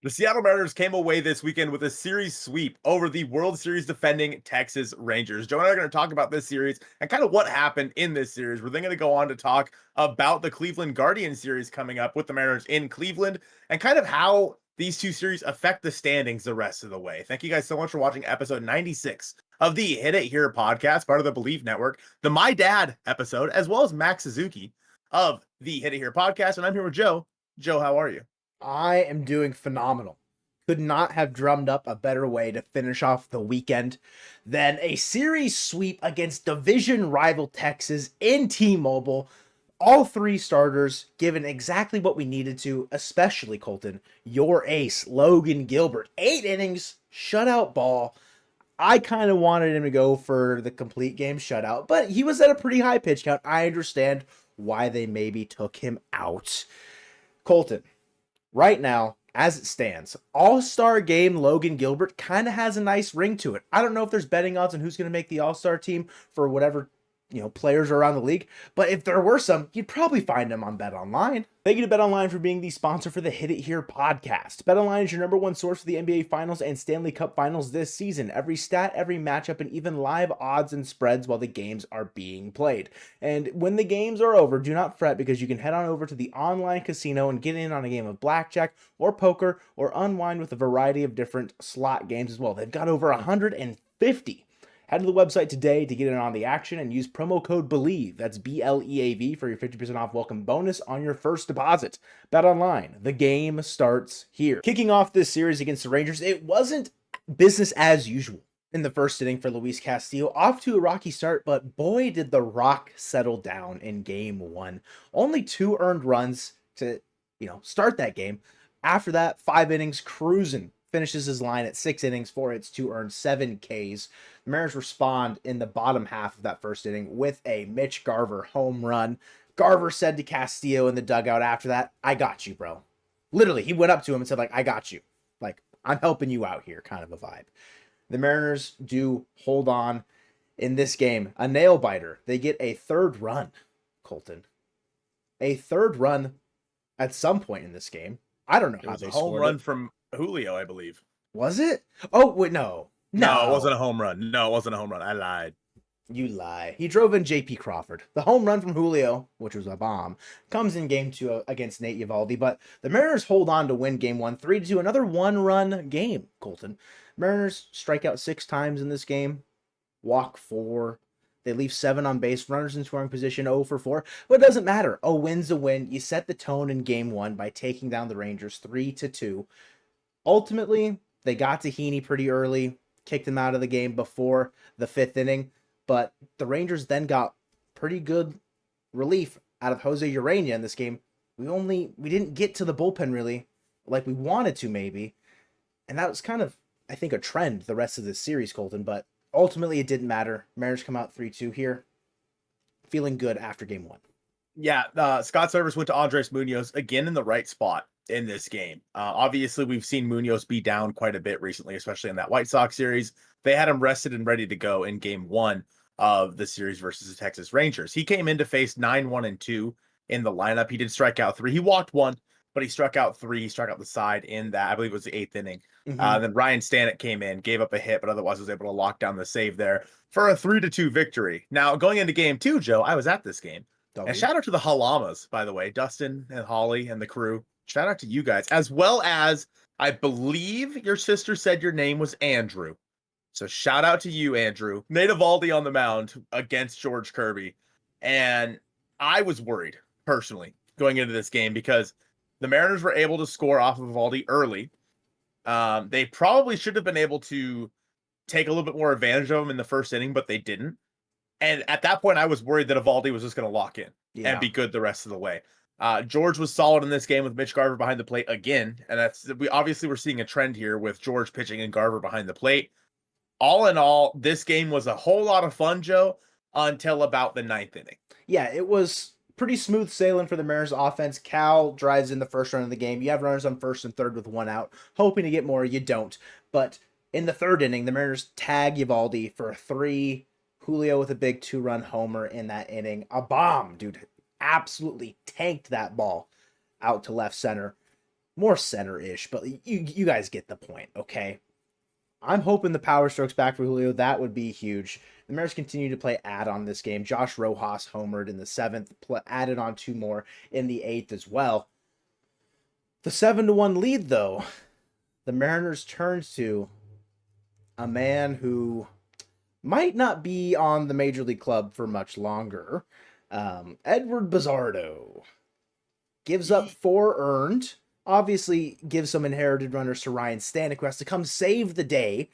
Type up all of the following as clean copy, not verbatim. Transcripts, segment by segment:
The Seattle Mariners came away this weekend with a series sweep over the World Series defending Texas Rangers. Joe and I are going to talk about this series and kind of what happened in this series. We're then going to go on to talk about the Cleveland Guardians series coming up with the Mariners in Cleveland and kind of how these two series affect the standings the rest of the way. Thank you guys so much for watching episode 96 of the Hit It Here podcast, part of the Bleav Network, the My Dad episode, as well as Max Suzuki of the Hit It Here podcast. And I'm here with Joe. Joe, how are you? I am doing phenomenal. Could not have drummed up a better way to finish off the weekend than a series sweep against division rival Texas in T-Mobile. All three starters given exactly what we needed to, especially Colton, your ace, Logan Gilbert. 8 innings, shutout ball. I kind of wanted him to go for the complete game shutout, but he was at a pretty high pitch count. I understand why they maybe took him out. Colton, right now, as it stands, All-Star game Logan Gilbert kind of has a nice ring to it. I don't know if there's betting odds on who's going to make the All-Star team for whatever, players are around the league, but if there were some, you'd probably find them on BetOnline. Thank you to BetOnline for being the sponsor for the Hit It Here podcast. BetOnline is your number one source for the NBA Finals and Stanley Cup Finals this season. Every stat, every matchup, and even live odds and spreads while the games are being played. And when the games are over, do not fret because you can head on over to the online casino and get in on a game of blackjack or poker or unwind with a variety of different slot games as well. They've got over 150. Head to the website today to get in on the action and use promo code Bleav, that's BLEAV, for your 50% off welcome bonus on your first deposit. BetOnline, the game starts here. Kicking off this series against the Rangers, it wasn't business as usual in the first inning for Luis Castillo. Off to a rocky start, but boy did the rock settle down in game one. Only 2 earned runs to, start that game. After that, 5 innings cruising. Finishes his line at 6 innings, 4 hits, 2 earned, 7 Ks. The Mariners respond in the bottom half of that first inning with a Mitch Garver home run. Garver said to Castillo in the dugout after that, "I got you, bro." Literally, he went up to him and said, "I got you. I'm helping you out here," kind of a vibe. The Mariners do hold on in this game. A nail biter. They get a 3rd run, Colton. A 3rd run at some point in this game. I don't know how they scored it. Home run from Julio, I believe. Was it? Oh, wait, no. No, it wasn't a home run. I lied. You lie. He drove in J.P. Crawford. The home run from Julio, which was a bomb, comes in game 2 against Nate Eovaldi, but the Mariners hold on to win game 1, 3-2, another 1-run game, Colton. Mariners strike out 6 times in this game, walk 4. They leave 7 on base, runners in scoring position, 0 for 4. But it doesn't matter. A win's a win. You set the tone in game 1 by taking down the Rangers 3-2. Ultimately, they got to Heaney pretty early, kicked him out of the game before the 5th inning, but the Rangers then got pretty good relief out of Jose Urena in this game. We didn't get to the bullpen really like we wanted to maybe, and that was kind of, I think, a trend the rest of this series, Colton, but ultimately it didn't matter. Mariners come out 3-2 here, feeling good after game 1. Yeah, Scott Service went to Andres Munoz again in the right spot in this game. Obviously, we've seen Munoz be down quite a bit recently, especially in that White Sox series. They had him rested and ready to go in game 1 of the series versus the Texas Rangers. He came in to face 9-1-2 in the lineup. He did strike out 3. He walked 1, but he struck out 3. He struck out the side in that, I believe it was the 8th inning. Then Ryan Stanek came in, gave up a hit, but otherwise was able to lock down the save there for a 3-2 victory. Now, going into game 2, Joe, I was at this game. And shout out to the Halamas, by the way, Dustin and Holly and the crew. Shout out to you guys, as well as I believe your sister said your name was Andrew. So shout out to you, Andrew. Nate Eovaldi on the mound against George Kirby. And I was worried, personally, going into this game because the Mariners were able to score off of Eovaldi early. They probably should have been able to take a little bit more advantage of him in the first inning, but they didn't. And at that point, I was worried that Eovaldi was just going to lock in and be good the rest of the way. George was solid in this game with Mitch Garver behind the plate again. And we obviously were seeing a trend here with George pitching and Garver behind the plate. All in all, this game was a whole lot of fun, Joe, until about the 9th inning. Yeah, it was pretty smooth sailing for the Mariners offense. Cal drives in the first run of the game. You have runners on first and third with 1 out. Hoping to get more, you don't. But in the 3rd inning, the Mariners tag Eovaldi for a 3. Julio with a big 2-run homer in that inning. A bomb, dude. Absolutely tanked that ball out to left center. more center-ish, but you guys get the point, okay? I'm hoping the power strokes back for Julio. That would be huge. The Mariners continue to play on this game. Josh Rojas homered in the 7th, added on 2 more in the 8th as well. The 7-1 lead, though, the Mariners turns to a man who might not be on the Major League club for much longer. Edward Bizardo gives up 4 earned. Obviously, gives some inherited runners to Ryan Stanek, who has to come save the day.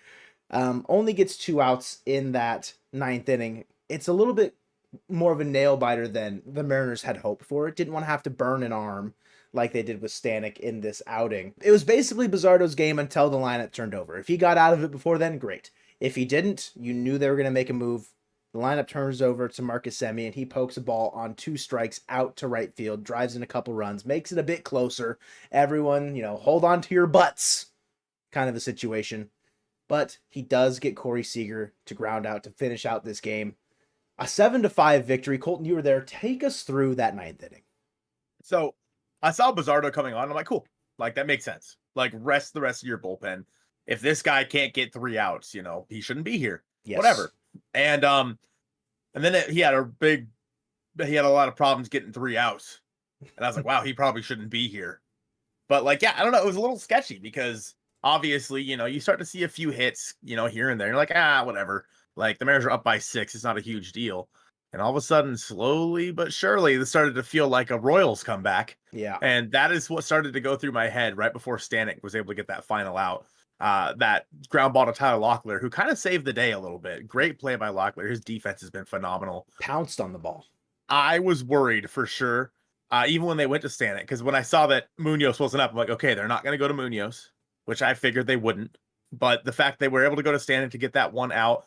Only gets 2 outs in that 9th inning. It's a little bit more of a nail biter than the Mariners had hoped for. It didn't want to have to burn an arm like they did with Stanek in this outing. It was basically Bizardo's game until the lineup turned over. If he got out of it before then, great. If he didn't, you knew they were going to make a move. The lineup turns over to Marcus Semien. He pokes a ball on 2 strikes out to right field, drives in a couple runs, makes it a bit closer. Everyone, hold on to your butts kind of a situation. But he does get Corey Seager to ground out to finish out this game. A 7-5 victory. Colton, you were there. Take us through that 9th inning. So I saw Bizardo coming on. I'm like, cool. Like, that makes sense. Like, rest the rest of your bullpen. If this guy can't get 3 outs, he shouldn't be here. Yes. Whatever. And then he had a lot of problems getting 3 outs. And I was like, wow, he probably shouldn't be here. But I don't know. It was a little sketchy because obviously, you start to see a few hits, here and there. You're like, whatever. Like, the Mariners are up by 6. It's not a huge deal. And all of a sudden, slowly but surely, this started to feel like a Royals comeback. Yeah. And that is what started to go through my head right before Stanek was able to get that final out. That ground ball to Tyler Locklear, who kind of saved the day a little bit. Great play by Locklear. His defense has been phenomenal. Pounced on the ball. I was worried for sure, even when they went to Stanek, because when I saw that Munoz wasn't up, I'm like, okay, they're not going to go to Munoz, which I figured they wouldn't. But the fact they were able to go to Stanek to get that 1 out,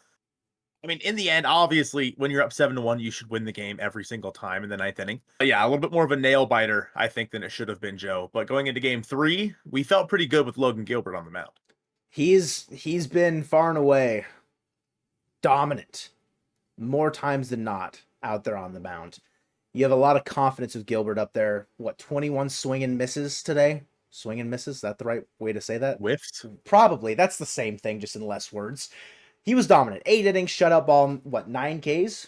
I mean, in the end, obviously, when you're up 7-1, you should win the game every single time in the 9th inning. But yeah, a little bit more of a nail biter, I think, than it should have been, Joe. But going into game 3, we felt pretty good with Logan Gilbert on the mound. He's been far and away dominant more times than not out there on the mound. You have a lot of confidence with Gilbert up there. 21 swing and misses today? Swing and misses? Is that the right way to say that? Whiffs? Probably. That's the same thing, just in less words. He was dominant. 8 innings, shutout ball, 9 Ks?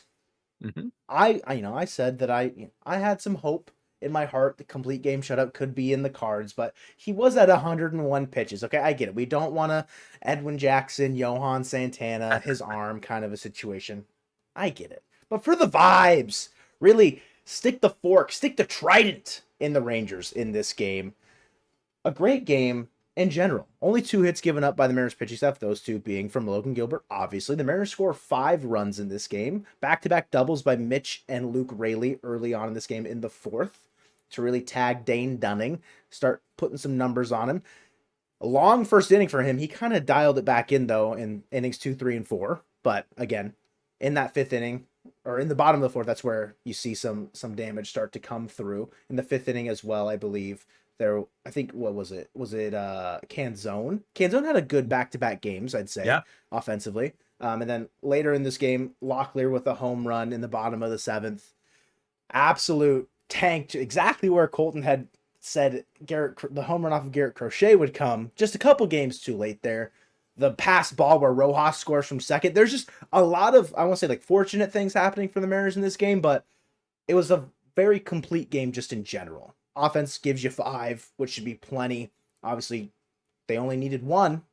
Mm-hmm. I said that I had some hope in my heart the complete game shutout could be in the cards, but he was at 101 pitches. Okay, I get it. We don't want to Edwin Jackson, Johan Santana, his arm kind of a situation. I get it. But for the vibes, really stick the fork, stick the trident in the Rangers in this game. A great game in general. Only 2 hits given up by the Mariners pitching staff, those 2 being from Logan Gilbert. Obviously, the Mariners score 5 runs in this game. Back-to-back doubles by Mitch and Luke Raley early on in this game in the 4th to really tag Dane Dunning, start putting some numbers on him. A long first inning for him. He kind of dialed it back in, though, in innings 2, 3, and 4. But, again, in that 5th inning, or in the bottom of the 4th, that's where you see some damage start to come through. In the 5th inning as well, I believe. I think, what was it? Was it Canzone? Canzone had a good back-to-back games, I'd say, offensively. And then later in this game, Locklear with a home run in the bottom of the 7th. Absolute tanked, exactly where Colton had said the home run off of Garrett Crochet would come. Just a couple games too late there. The pass ball where Rojas scores from second. There's just a lot of, I want to say, fortunate things happening for the Mariners in this game, but it was a very complete game just in general. Offense gives you 5, which should be plenty. Obviously, they only needed 1,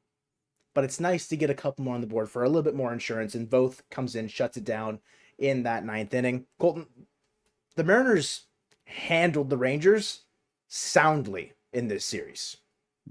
but it's nice to get a couple more on the board for a little bit more insurance, and Voth comes in, shuts it down in that 9th inning. Colton, the Mariners handled the Rangers soundly in this series.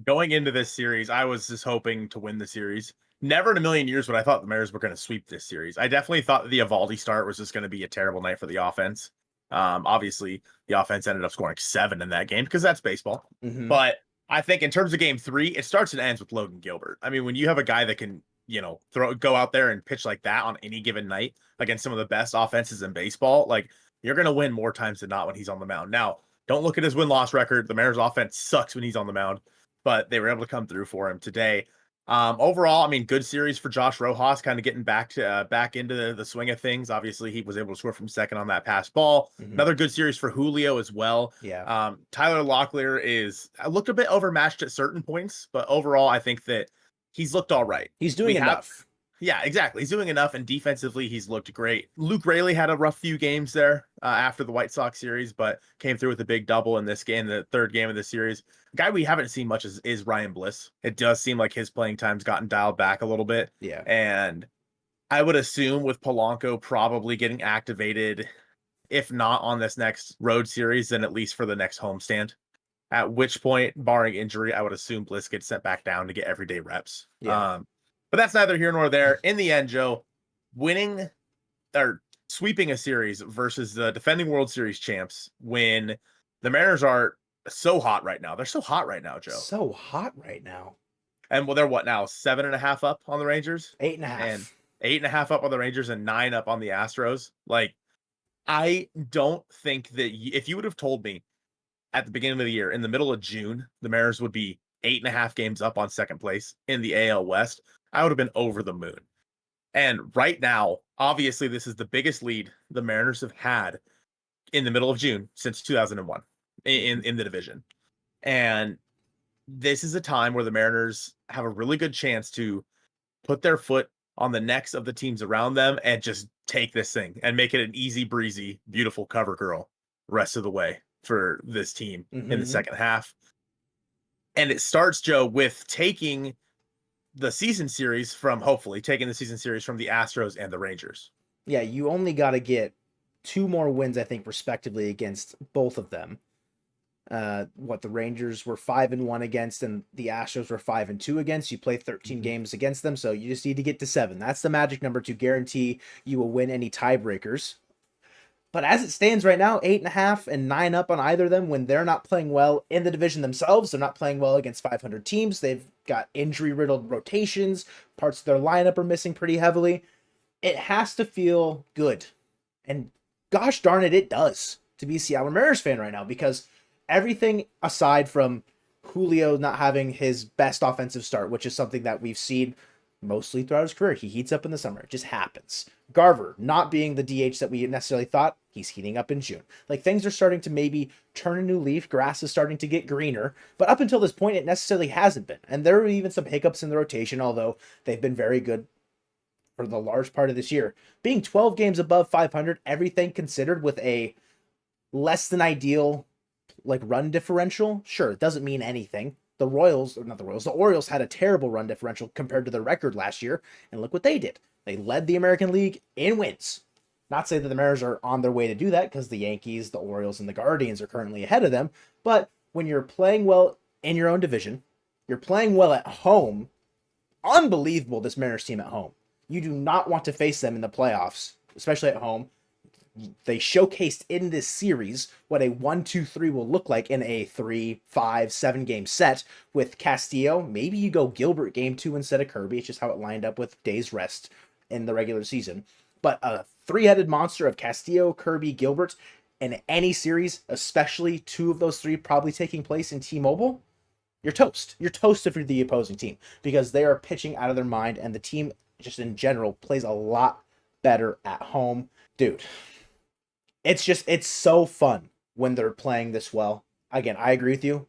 Going into this series, I was just hoping to win the series. Never in a million years would I thought the Mariners were going to sweep this series. I definitely thought the Eovaldi start was just going to be a terrible night for the offense. Obviously, the offense ended up scoring 7 in that game because that's baseball. Mm-hmm. But I think in terms of game 3, it starts and ends with Logan Gilbert. I mean, when you have a guy that can, go out there and pitch like that on any given night against some of the best offenses in baseball, like, you're going to win more times than not when he's on the mound. Now, don't look at his win-loss record. The Mariners offense sucks when he's on the mound, but they were able to come through for him today. Overall, I mean, good series for Josh Rojas, kind of getting back into the swing of things. Obviously, he was able to score from second on that pass ball. Mhm. Another good series for Julio as well. Yeah. Tyler Locklear looked a bit overmatched at certain points, but overall, I think that he's looked all right. He's doing enough. Yeah, exactly. He's doing enough, and defensively, he's looked great. Luke Raley had a rough few games there after the White Sox series, but came through with a big double in this game, the third game of the series. A guy we haven't seen much is Ryan Bliss. It does seem like his playing time's gotten dialed back a little bit. Yeah. And I would assume with Polanco probably getting activated, if not on this next road series, then at least for the next homestand. At which point, barring injury, I would assume Bliss gets sent back down to get everyday reps. Yeah. But that's neither here nor there. In the end, Joe, winning or sweeping a series versus the defending World Series champs when the Mariners are so hot right now. They're so hot right now, Joe. So hot right now. And well, they're what now? 7.5 up on the Rangers? 8.5. And 8.5 up on the Rangers and 9 up on the Astros. Like, I don't think that if you would have told me at the beginning of the year, in the middle of June, the Mariners would be 8.5 games up on second place in the AL West, I would have been over the moon. And right now, obviously, this is the biggest lead the Mariners have had in the middle of June since 2001 in the division. And this is a time where the Mariners have a really good chance to put their foot on the necks of the teams around them and just take this thing and make it an easy breezy, beautiful cover girl rest of the way for this team in the second half. And it starts, Joe, with taking the season series from the Astros and the Rangers. Yeah, you only got to get 2 more wins, I think, respectively, against both of them. The Rangers were 5-1 against, and the Astros were 5-2 against. You play 13 games against them, so you just need to get to 7. That's the magic number to guarantee you will win any tiebreakers. But as it stands right now, 8.5 and 9 up on either of them when they're not playing well in the division themselves. They're not playing well against 500 teams. They've got injury-riddled rotations. Parts of their lineup are missing pretty heavily. It has to feel good. And gosh darn it, it does to be a Seattle Mariners fan right now, because everything aside from Julio not having his best offensive start, which is something that we've seen mostly throughout his career. He heats up in the summer. It just happens. Garver not being the DH that we necessarily thought, he's heating up in June. Like, things are starting to maybe turn a new leaf. Grass is starting to get greener. But up until this point, it necessarily hasn't been. And there were even some hiccups in the rotation, although they've been very good for the large part of this year. Being 12 games above 500, everything considered, with a less than ideal run differential, sure, it doesn't mean anything. The Orioles had a terrible run differential compared to their record last year, and look what they did. They led the American League in wins. Not say that the Mariners are on their way to do that, because the Yankees, the Orioles, and the Guardians are currently ahead of them, but when you're playing well in your own division, you're playing well at home, unbelievable this Mariners team at home. You do not want to face them in the playoffs, especially at home. They showcased in this series what a 1-2-3 will look like in a 3, 5, 7 game set with Castillo. Maybe you go Gilbert game 2 instead of Kirby. It's just how it lined up with days rest in the regular season. But a 3-headed monster of Castillo, Kirby, Gilbert in any series, especially 2 of those 3 probably taking place in T-Mobile, you're toast. You're toast if you're the opposing team, because they are pitching out of their mind, and the team just in general plays a lot better at home. Dude, it's so fun when they're playing this well. Again, I agree with you.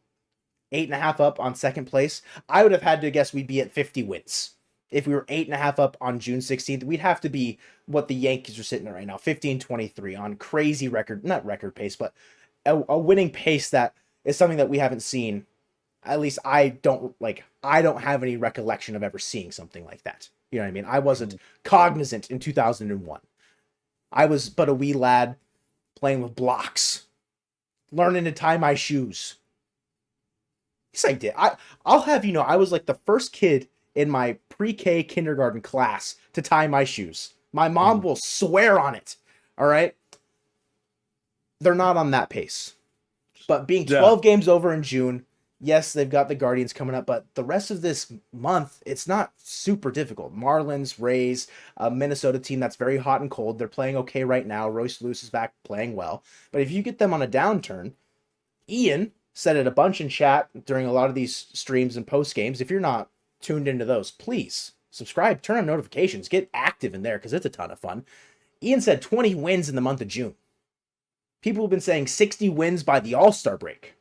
8.5 up on second place. I would have had to guess we'd be at 50 wins. If we were 8.5 up on June 16th, we'd have to be what the Yankees are sitting at right now, 15-23 on crazy not record pace, but a winning pace that is something that we haven't seen. At least I don't have any recollection of ever seeing something like that. You know what I mean? I wasn't cognizant in 2001. I was but a wee lad playing with blocks, learning to tie my shoes. Yes, I did. I'll have you know, I was like the first kid in my pre-K kindergarten class to tie my shoes. My mom will swear on it. All right? They're not on that pace. But being 12 games over in June, yes, they've got the Guardians coming up, but the rest of this month, it's not super difficult. Marlins, Rays, a Minnesota team that's very hot and cold. They're playing okay right now. Royce Lewis is back playing well. But if you get them on a downturn, Ian said it a bunch in chat during a lot of these streams and post games. If you're not tuned into those, please subscribe, turn on notifications, get active in there because it's a ton of fun. Ian said 20 wins in the month of June. People have been saying 60 wins by the All-Star break.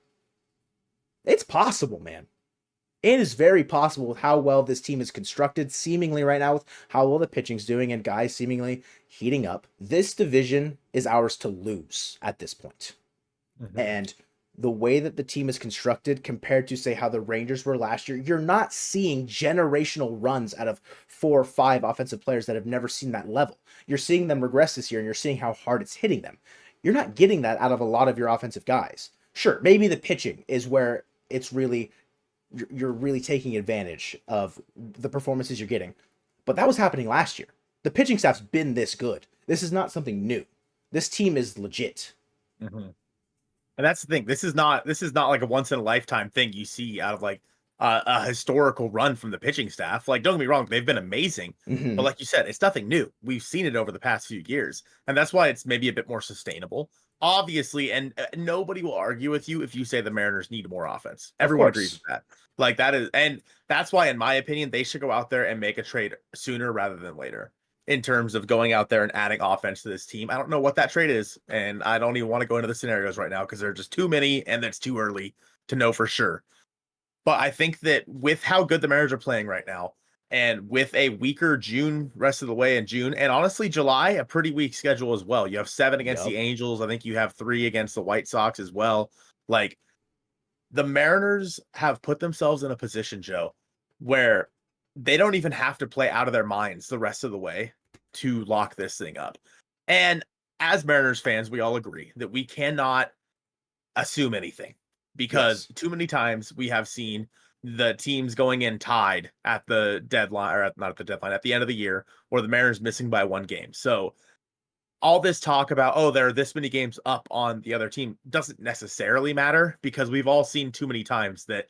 It's possible, man. It is very possible with how well this team is constructed, seemingly right now with how well the pitching's doing and guys seemingly heating up. This division is ours to lose at this point. Mm-hmm. And the way that the team is constructed compared to, say, how the Rangers were last year, you're not seeing generational runs out of 4 or 5 offensive players that have never seen that level. You're seeing them regress this year, and you're seeing how hard it's hitting them. You're not getting that out of a lot of your offensive guys. Sure, maybe the pitching is where it's really, you're really taking advantage of the performances you're getting. But that was happening last year. The pitching staff's been this good. This is not something new. This team is legit. Mm-hmm. And that's the thing. This is not like a once in a lifetime thing you see out of like a historical run from the pitching staff. Like, don't get me wrong, they've been amazing. Mm-hmm. But like you said, it's nothing new. We've seen it over the past few years. And that's why it's maybe a bit more sustainable. Obviously, and nobody will argue with you if you say the Mariners need more offense. Everyone agrees with that. Like that is, and that's why, in my opinion, they should go out there and make a trade sooner rather than later. In terms of going out there and adding offense to this team. I don't know what that trade is, and I don't even want to go into the scenarios right now because there are just too many and it's too early to know for sure. But I think that with how good the Mariners are playing right now, and with a weaker June rest of the way in June, and honestly July, a pretty weak schedule as well. You have 7 against the Angels. I think you have 3 against the White Sox as well. Like, the Mariners have put themselves in a position, Joe, where they don't even have to play out of their minds the rest of the way to lock this thing up. And as Mariners fans, we all agree that we cannot assume anything because too many times we have seen the teams going in tied at the deadline, or not at the deadline, at the end of the year, or the Mariners missing by 1 game. So all this talk about, oh, there are this many games up on the other team doesn't necessarily matter because we've all seen too many times that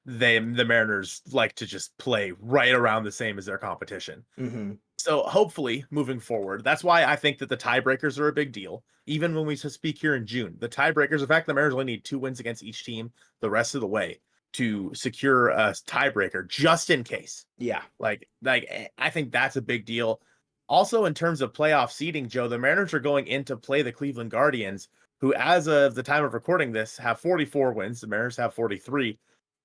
the Mariners like to just play right around the same as their competition. Mm-hmm. So hopefully moving forward, that's why I think that the tiebreakers are a big deal. Even when we speak here in June, the tiebreakers, in fact, the Mariners only need 2 wins against each team the rest of the way to secure a tiebreaker just in case. Yeah. Like I think that's a big deal. Also, in terms of playoff seeding, Joe, the Mariners are going in to play the Cleveland Guardians, who, as of the time of recording this, have 44 wins. The Mariners have 43.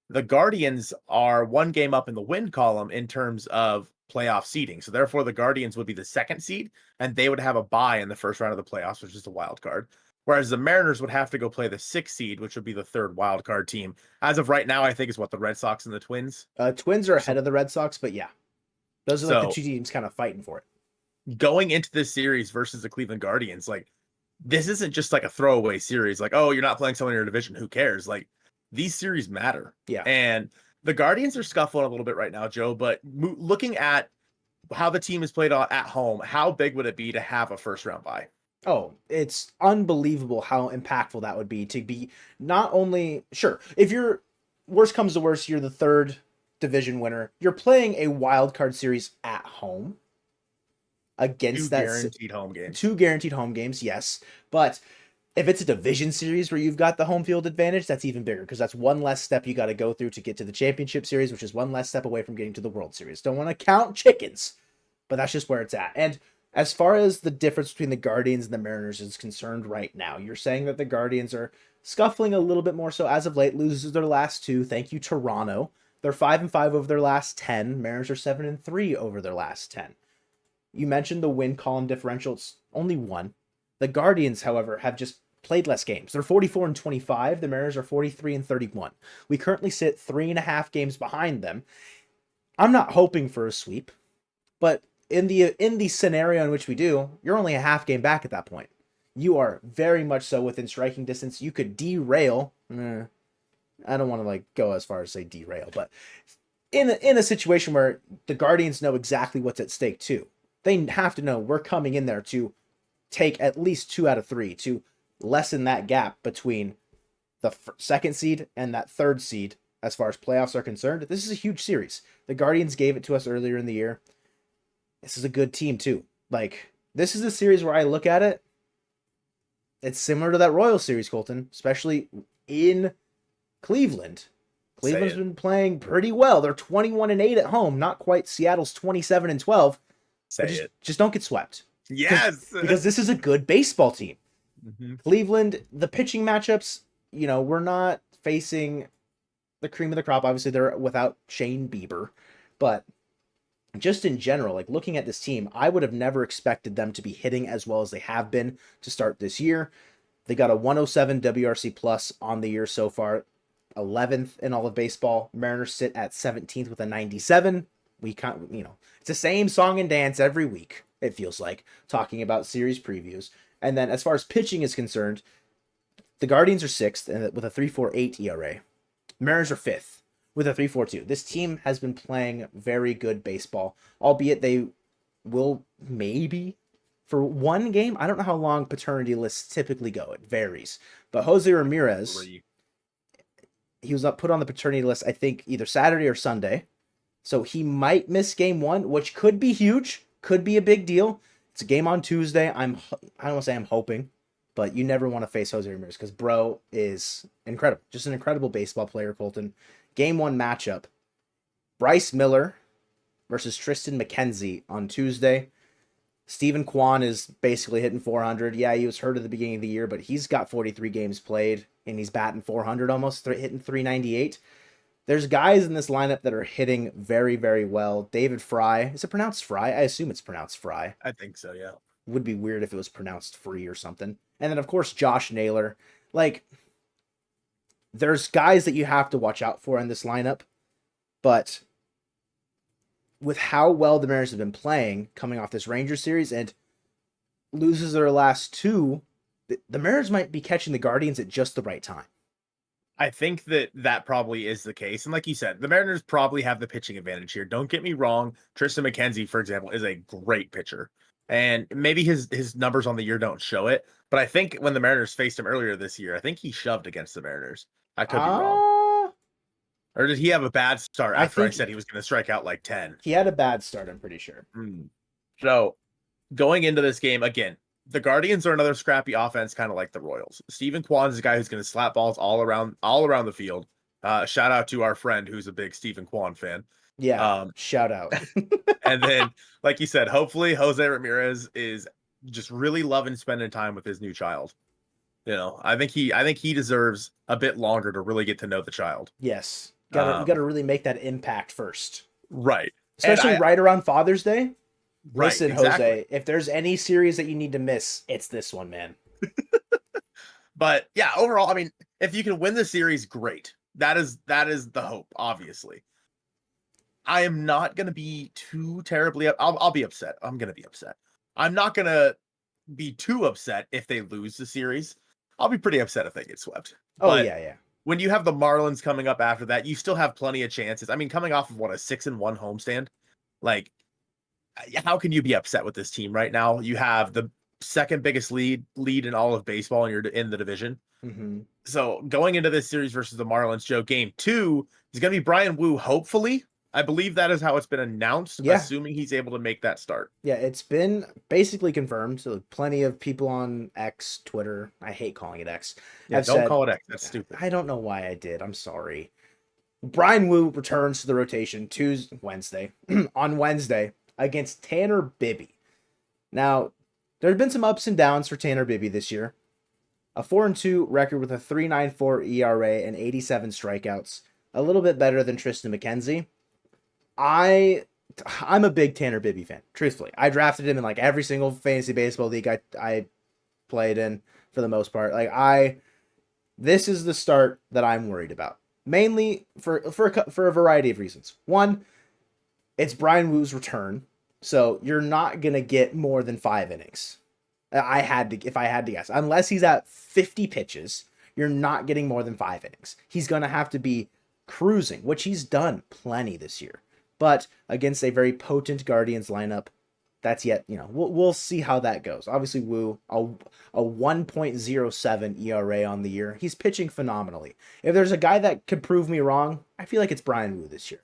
The Guardians are 1 game up in the win column in terms of playoff seeding. So therefore, the Guardians would be the 2nd seed, and they would have a bye in the first round of the playoffs, which is the wild card. Whereas the Mariners would have to go play the 6th seed, which would be the 3rd wild card team. As of right now, I think is what, the Red Sox and the Twins? Twins are ahead of the Red Sox, but yeah. Those are like the 2 teams kind of fighting for it. Going into this series versus the Cleveland Guardians, like, this isn't just like a throwaway series. Like, oh, you're not playing someone in your division. Who cares? Like, these series matter. Yeah. And the Guardians are scuffling a little bit right now, Joe, but looking at how the team is played at home, how big would it be to have a first round bye? Oh, it's unbelievable how impactful that would be to be not only, sure, if you're, worst comes to worst, you're the 3rd division winner, you're playing a wild card series at home against 2 that guaranteed home games. 2 guaranteed home games, yes. But if it's a division series where you've got the home field advantage, that's even bigger because that's 1 less step you got to go through to get to the championship series, which is 1 less step away from getting to the World Series. Don't want to count chickens, but that's just where it's at. And as far as the difference between the Guardians and the Mariners is concerned right now, you're saying that the Guardians are scuffling a little bit more so as of late, loses their last 2. Thank you, Toronto. They're 5-5 over their last 10. Mariners are 7-3 over their last 10. You mentioned the win column differential. It's only 1. The Guardians, however, have just played less games. They're 44-25. The Mariners are 43-31. We currently sit 3.5 games behind them. I'm not hoping for a sweep, but in the scenario in which we do, you're only a half game back at that point. You are very much so within striking distance. You could derail. I don't want to go as far as say derail, but in a situation where the Guardians know exactly what's at stake too. They have to know we're coming in there to take at least 2 out of 3 to lessen that gap between the 2nd seed and that 3rd seed as far as playoffs are concerned. This is a huge series. The Guardians gave it to us earlier in the year. This is a good team too. This is a series where I look at it. It's similar to that Royals series, Colton, especially in Cleveland. Say Cleveland's it. been playing pretty well. They're 21-8 at home, not quite Seattle's 27-12, but Say it. just don't get swept. Yes. Because this is a good baseball team. Mhm. Cleveland, the pitching matchups, we're not facing the cream of the crop. Obviously, they're without Shane Bieber, but just in general, like looking at this team, I would have never expected them to be hitting as well as they have been to start this year. They got a 107 WRC plus on the year so far, 11th in all of baseball. Mariners sit at 17th with a 97. We can't, it's the same song and dance every week, it feels like, talking about series previews. And then as far as pitching is concerned, the Guardians are 6th with a 3.48 ERA. Mariners are 5th with a 3.42. This team has been playing very good baseball, albeit they will maybe for one game. I don't know how long paternity lists typically go. It varies. But Jose Ramirez, he was put on the paternity list, I think, either Saturday or Sunday. So he might miss game 1, which could be huge, could be a big deal. It's a game on Tuesday. I don't want to say I'm hoping, but you never want to face Jose Ramirez because bro is incredible. Just an incredible baseball player, Colton. Game 1 matchup, Bryce Miller versus Tristan McKenzie on Tuesday. Stephen Kwan is basically hitting 400. Yeah, he was hurt at the beginning of the year, but he's got 43 games played, and he's batting 400 almost, hitting 398. There's guys in this lineup that are hitting very, very well. David Fry. Is it pronounced Fry? I assume it's pronounced Fry. I think so, yeah. Would be weird if it was pronounced Free or something. And then, of course, Josh Naylor. Like, there's guys that you have to watch out for in this lineup, but with how well the Mariners have been playing coming off this Rangers series and loses their last 2, the Mariners might be catching the Guardians at just the right time. I think that probably is the case. And like you said, the Mariners probably have the pitching advantage here. Don't get me wrong. Tristan McKenzie, for example, is a great pitcher. And maybe his numbers on the year don't show it. But I think when the Mariners faced him earlier this year, I think he shoved against the Mariners. I could be wrong. Or did he have a bad start after I said he was going to strike out like 10? He had a bad start, I'm pretty sure. So going into this game, again, the Guardians are another scrappy offense, kind of like the Royals. Stephen Kwan is a guy who's going to slap balls all around the field. Shout out to our friend who's a big Stephen Kwan fan. Yeah, shout out. And then, like you said, hopefully Jose Ramirez is just really loving spending time with his new child. I think he deserves a bit longer to really get to know the child. Yes, you gotta really make that impact first, right? Especially right around Father's Day. Right, listen, exactly. Jose, if there's any series that you need to miss, it's this one, man. But yeah, overall, I mean, if you can win the series, great. That is the hope, obviously. I am not going to be too terribly I'll be upset. I'm going to be upset. I'm not going to be too upset if they lose the series. I'll be pretty upset if they get swept. Oh, yeah. When you have the Marlins coming up after that, you still have plenty of chances. I mean, coming off of a 6-1 homestand, like, how can you be upset with this team right now? You have the second biggest lead in all of baseball, and you're in the division. Mm-hmm. So going into this series versus the Marlins, Joe, game 2 is going to be Brian Wu. Hopefully, I Bleav that is how it's been announced. Yeah. Assuming he's able to make that start. Yeah, it's been basically confirmed. So plenty of people on X, Twitter, I hate calling it X. Yeah, don't call it X. That's stupid. I don't know why I did. I'm sorry. Brian Wu returns to the rotation on Wednesday against Tanner Bibee. Now, there have been some ups and downs for Tanner Bibee this year. A 4-2 record with a 3.94 ERA and 87 strikeouts. A little bit better than Tristan McKenzie. I'm a big Tanner Bibee fan, truthfully. I drafted him in like every single fantasy baseball league I played in for the most part. This is the start that I'm worried about. Mainly for a variety of reasons. One, it's Brian Wu's return, so you're not gonna get more than 5 innings. If I had to guess, unless he's at 50 pitches, you're not getting more than 5 innings. He's gonna have to be cruising, which he's done plenty this year. But against a very potent Guardians lineup, that's yet, we'll see how that goes. Obviously, Wu, a 1.07 ERA on the year. He's pitching phenomenally. If there's a guy that could prove me wrong, I feel like it's Brian Wu this year.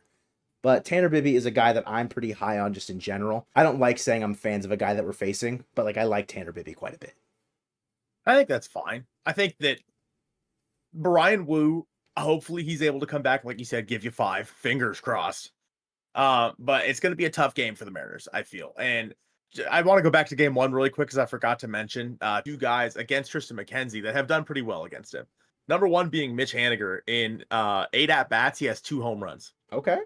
But Tanner Bibee is a guy that I'm pretty high on just in general. I don't like saying I'm fans of a guy that we're facing, but I like Tanner Bibee quite a bit. I think that's fine. I think that Brian Wu Hopefully he's able to come back, like you said, give you 5. Fingers crossed. But it's going to be a tough game for the Mariners, I feel. And I want to go back to game 1 really quick because I forgot to mention 2 guys against Tristan McKenzie that have done pretty well against him. Number 1 being Mitch Haniger. In 8 at-bats, he has 2 home runs. Okay.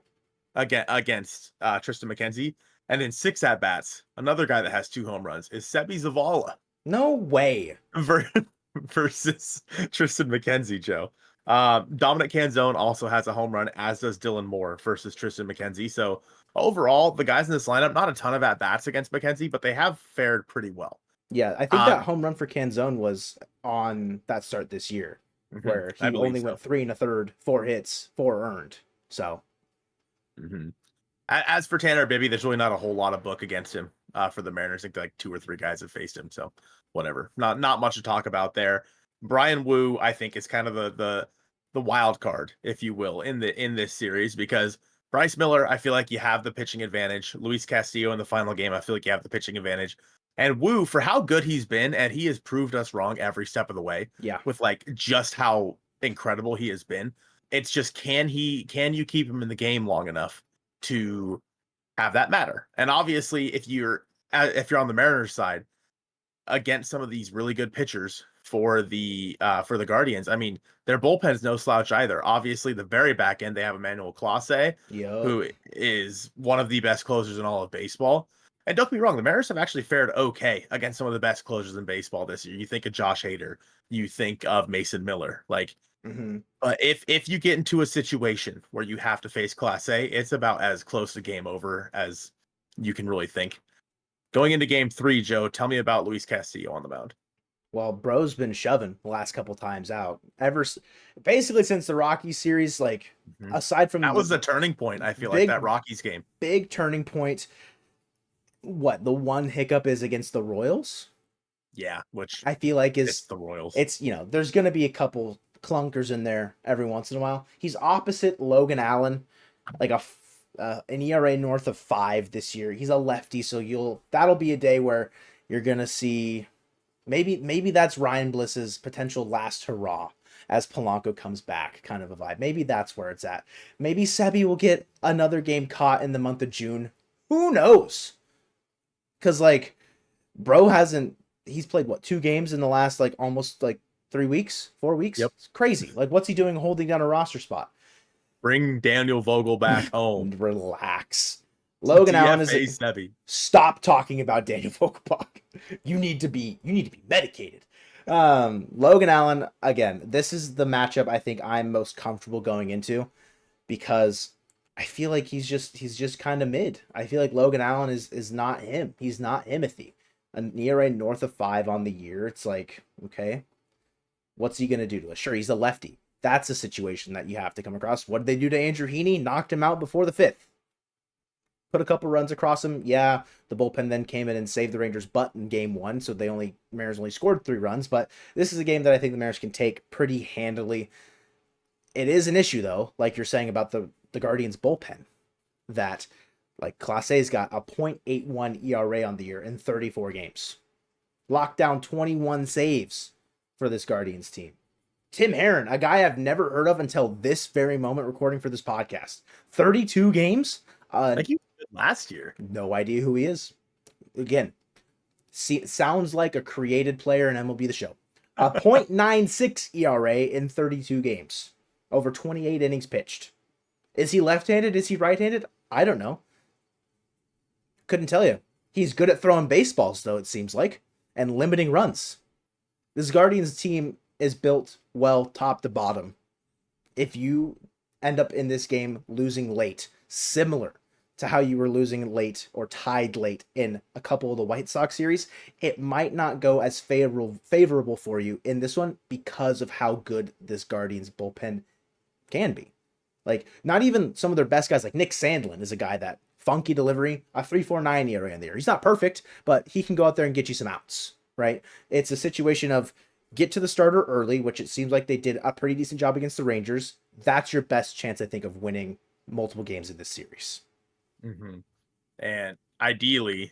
Against Tristan McKenzie. And in 6 at-bats, another guy that has 2 home runs is Sebi Zavala. No way. Versus Tristan McKenzie, Joe. Dominic Canzone also has a home run, as does Dylan Moore versus Tristan McKenzie. So overall, the guys in this lineup, not a ton of at-bats against McKenzie, but they have fared pretty well. Yeah, I think that home run for Canzone was on that start this year, where he only went 3 1/3, 4 hits, 4 earned. So, as for Tanner Bibby, there's really not a whole lot of book against him for the Mariners. I think like 2 or 3 guys have faced him. So whatever, not much to talk about there. Brian Wu, I think, is kind of the wild card, if you will, in this series, because Bryce Miller, I feel like you have the pitching advantage. Luis Castillo in the final game, I feel like you have the pitching advantage. And Wu, for how good he's been, and he has proved us wrong every step of the way. Yeah. With like just how incredible he has been. It's just can you keep him in the game long enough to have that matter? And obviously, if you're on the Mariners side against some of these really good pitchers for the Guardians, I mean, their bullpen's no slouch either. Obviously, the very back end, they have Emmanuel Clase, who is one of the best closers in all of baseball. And don't get me wrong, the Mariners have actually fared okay against some of the best closers in baseball this year. You think of Josh Hader, you think of Mason Miller. Like, but if you get into a situation where you have to face Class A, it's about as close to game over as you can really think. Going into game 3, Joe, tell me about Luis Castillo on the mound. Well, bro's been shoving the last couple times out basically since the Rockies series. Like, aside from that was the turning point, I feel like that Rockies game, big turning point. What the one hiccup is against the Royals? Yeah, which I feel like it's the Royals. It's, there's going to be a couple clunkers in there every once in a while. He's opposite Logan Allen, like an ERA north of 5 this year. He's a lefty, so that'll be a day where you're gonna see maybe that's Ryan Bliss's potential last hurrah as Polanco comes back, kind of a vibe. Maybe that's where it's at. Maybe Sebi will get another game caught in the month of June. Who knows? Because like bro he's played 2 games in the last almost 3 weeks, 4 weeks. Yep. It's crazy. Like, what's he doing holding down a roster spot? Bring Daniel Vogel back home. Relax. Logan Allen is stop talking about Daniel Vogelbach. You need to be medicated. Logan Allen, again, this is the matchup I think I'm most comfortable going into, because I feel like he's just kind of mid. I feel like Logan Allen is not him. He's not Timothy. An ERA north of 5 on the year. It's like, okay, what's he going to do to us? Sure, he's a lefty. That's a situation that you have to come across. What did they do to Andrew Heaney? Knocked him out before the 5th. Put a couple runs across him. Yeah, the bullpen then came in and saved the Rangers' butt in game 1, so Mariners only scored 3 runs. But this is a game that I think the Mariners can take pretty handily. It is an issue, though, like you're saying about the Guardians' bullpen, that Class A's got a .81 ERA on the year in 34 games. Locked down 21 saves for this Guardians team. Tim Herron, a guy I've never heard of until this very moment recording for this podcast. 32 games. Like he did last year. No idea who he is. Again, sounds like a created player in MLB The Show. A .96 ERA in 32 games. Over 28 innings pitched. Is he left-handed? Is he right-handed? I don't know. Couldn't tell you. He's good at throwing baseballs, though, it seems like, and limiting runs. This Guardians team is built well top to bottom. If you end up in this game losing late, similar to how you were losing late or tied late in a couple of the White Sox series, it might not go as favorable for you in this one because of how good this Guardians bullpen can be. Like, not even some of their best guys, like Nick Sandlin is a guy that funky delivery, a 3.49 ERA in the year. He's not perfect, but he can go out there and get you some outs, right? It's a situation of get to the starter early, which it seems like they did a pretty decent job against the Rangers. That's your best chance, I think, of winning multiple games in this series. And ideally,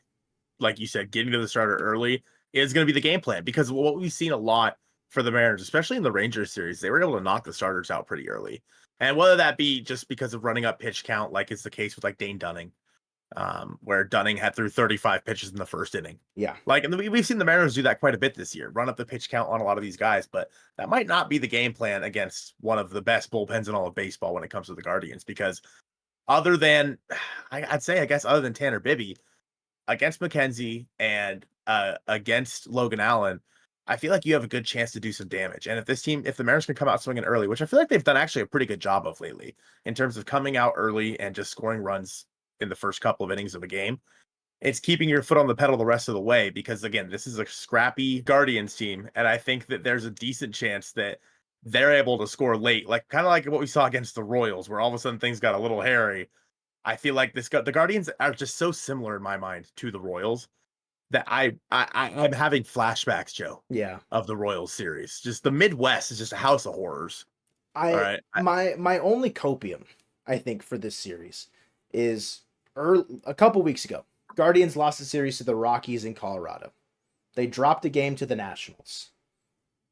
like you said, getting to the starter early is going to be the game plan, because what we've seen a lot for the Mariners, especially in the Rangers series. They were able to knock the starters out pretty early. And whether that be just because of running up pitch count, like is the case with like Dane Dunning, where Dunning had threw 35 pitches in the first inning. Yeah. Like, and we've seen the Mariners do that quite a bit this year, run up the pitch count on a lot of these guys, but that might not be the game plan against one of the best bullpens in all of baseball when it comes to the Guardians, because other than, I'd say, I guess, other than Tanner Bibby, against McKenzie and against Logan Allen, I feel like you have a good chance to do some damage. And if the Mariners can come out swinging early, which I feel like they've done actually a pretty good job of lately in terms of coming out early and just scoring runs in the first couple of innings of a game, it's keeping your foot on the pedal the rest of the way, because again, this is a scrappy Guardians team. And I think that there's a decent chance that they're able to score late, like kind of like what we saw against the Royals, where all of a sudden things got a little hairy. I feel like the Guardians are just so similar in my mind to the Royals that I'm having flashbacks, Joe, Yeah. of the Royals series. Just the Midwest is just a house of horrors. All right. My only copium, I think, for this series is a couple weeks ago. Guardians lost the series to the Rockies in Colorado. They dropped a game to the Nationals.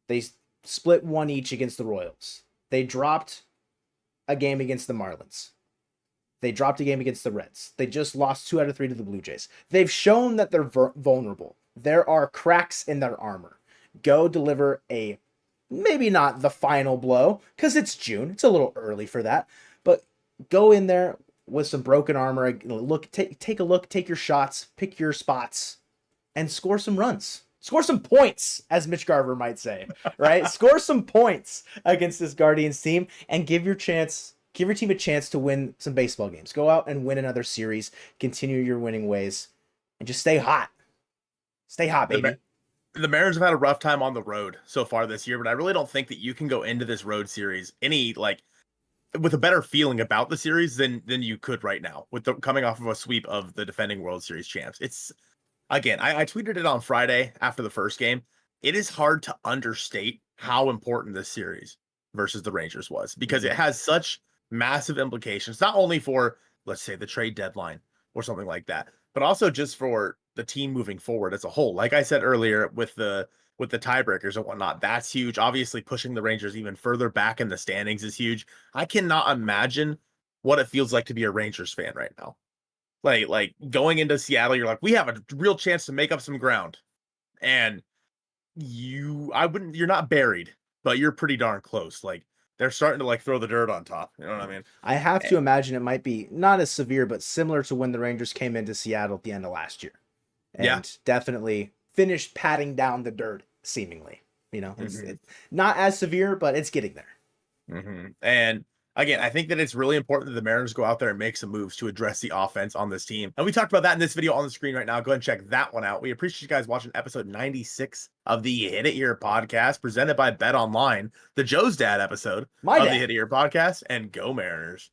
They split one each against the Royals. They dropped a game against the Marlins. They dropped a game against the Reds. They just lost 2 out of 3 to the Blue Jays. They've shown that they're vulnerable. There are cracks in their armor. Go deliver a, maybe not the final blow, because it's June. It's a little early for that. But go in there with some broken armor. Take a look, take your shots, pick your spots, and score some runs. Score some points, as Mitch Garver might say, right? Score some points against this Guardians team and give your team a chance to win some baseball games. Go out and win another series, continue your winning ways, and just stay hot. Stay hot, baby. The Mariners have had a rough time on the road so far this year, but I really don't think that you can go into this road series with a better feeling about the series than you could right now, with coming off of a sweep of the defending World Series champs. It's, again, I tweeted it on Friday after the first game. It is hard to understate how important this series versus the Rangers was, because it has such massive implications, not only for, let's say, the trade deadline or something like that, but also just for the team moving forward as a whole. Like I said earlier, with the tiebreakers and whatnot, that's huge. Obviously, pushing the Rangers even further back in the standings is huge. I cannot imagine what it feels like to be a Rangers fan right now. Like going into Seattle, you're like, we have a real chance to make up some ground, and you're not buried, but you're pretty darn close. Like, they're starting to like throw the dirt on top. You know what I mean? I have to imagine it might be not as severe, but similar to when the Rangers came into Seattle at the end of last year. And definitely finished patting down the dirt, seemingly. It's not as severe, but it's getting there. And again, I think that it's really important that the Mariners go out there and make some moves to address the offense on this team. And we talked about that in this video on the screen right now. Go ahead and check that one out. We appreciate you guys watching episode 96 of the Hit It Here podcast, presented by Bet Online, the Joe's Dad episode of the Hit It Here podcast. And go Mariners.